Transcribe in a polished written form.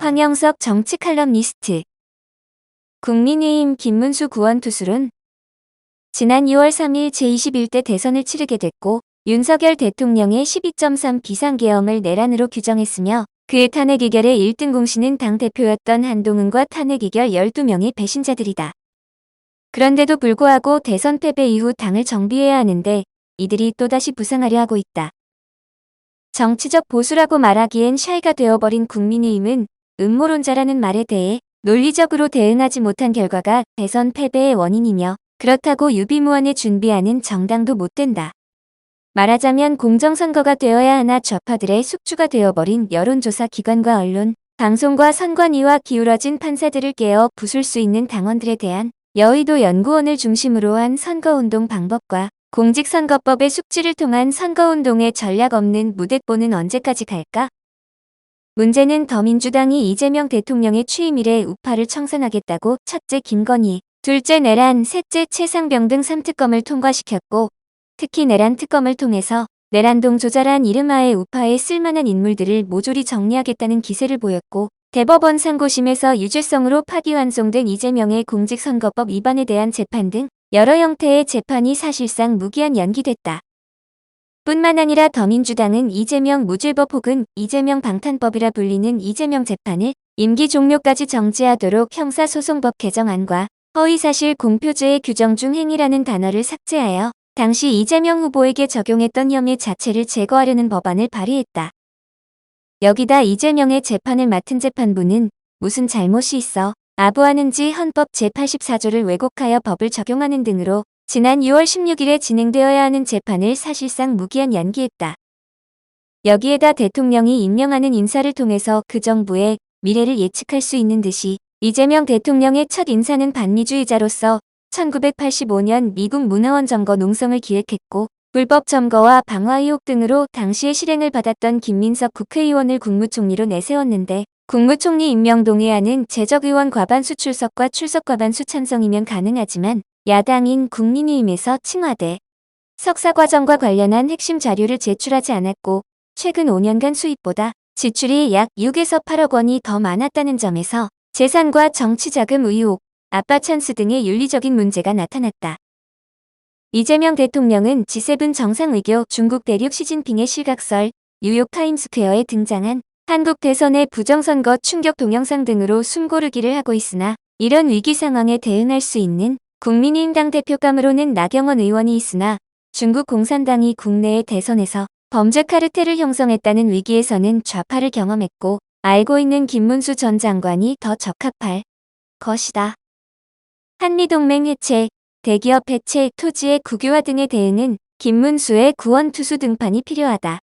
황영석 정치 칼럼니스트. 국민의힘 김문수 구원투수론. 지난 2월 3일 제21대 대선을 치르게 됐고 윤석열 대통령의 12.3 비상계엄을 내란으로 규정했으며 그의 탄핵 의결의 1등 공신은 당대표였던 한동훈과 탄핵 의결 12명의 배신자들이다. 그런데도 불구하고 대선 패배 이후 당을 정비해야 하는데 이들이 또다시 부상하려 하고 있다. 정치적 보수라고 말하기엔 샤이가 되어버린 국민의힘은 음모론자라는 말에 대해 논리적으로 대응하지 못한 결과가 대선 패배의 원인이며 그렇다고 유비무원에 준비하는 정당도 못 된다. 말하자면 공정선거가 되어야 하나 좌파들의 숙주가 되어버린 여론조사 기관과 언론, 방송과 선관위와 기울어진 판사들을 깨어 부술 수 있는 당원들에 대한 여의도 연구원을 중심으로 한 선거운동 방법과 공직선거법의 숙지를 통한 선거운동의 전략 없는 무대뽀는 언제까지 갈까? 문제는 더민주당이 이재명 대통령의 취임 이래 우파를 청산하겠다고 첫째 김건희, 둘째 내란, 셋째 최상병 등 3특검을 통과시켰고 특히 내란 특검을 통해서 내란동 조잘한 이름하에 우파에 쓸만한 인물들을 모조리 정리하겠다는 기세를 보였고 대법원 상고심에서 유죄성으로 파기환송된 이재명의 공직선거법 위반에 대한 재판 등 여러 형태의 재판이 사실상 무기한 연기됐다. 뿐만 아니라 더민주당은 이재명 무죄법 혹은 이재명 방탄법이라 불리는 이재명 재판을 임기 종료까지 정지하도록 형사소송법 개정안과 허위사실 공표죄의 규정 중 행위라는 단어를 삭제하여 당시 이재명 후보에게 적용했던 혐의 자체를 제거하려는 법안을 발의했다. 여기다 이재명의 재판을 맡은 재판부는 무슨 잘못이 있어 아부하는지 헌법 제84조를 왜곡하여 법을 적용하는 등으로 지난 6월 16일에 진행되어야 하는 재판을 사실상 무기한 연기했다. 여기에다 대통령이 임명하는 인사를 통해서 그 정부의 미래를 예측할 수 있는 듯이 이재명 대통령의 첫 인사는 반미주의자로서 1985년 미국 문화원 점거 농성을 기획했고 불법 점거와 방화 의혹 등으로 당시에 실행을 받았던 김민석 국회의원을 국무총리로 내세웠는데 국무총리 임명 동의안은 재적의원 과반수 출석과 출석 과반수 찬성이면 가능하지만 야당인 국민의힘에서 칭화돼 석사과정과 관련한 핵심 자료를 제출하지 않았고 최근 5년간 수입보다 지출이 약 6에서 8억 원이 더 많았다는 점에서 재산과 정치자금 의혹, 아빠 찬스 등의 윤리적인 문제가 나타났다. 이재명 대통령은 G7 정상외교 중국 대륙 시진핑의 실각설, 뉴욕 타임스퀘어에 등장한 한국 대선의 부정선거 충격 동영상 등으로 숨고르기를 하고 있으나 이런 위기 상황에 대응할 수 있는 국민의힘 당대표감으로는 나경원 의원이 있으나 중국 공산당이 국내의 대선에서 범죄 카르텔을 형성했다는 위기에서는 좌파를 경험했고 알고 있는 김문수 전 장관이 더 적합할 것이다. 한미동맹 해체, 대기업 해체, 토지의 국유화 등의 대응은 김문수의 구원투수 등판이 필요하다.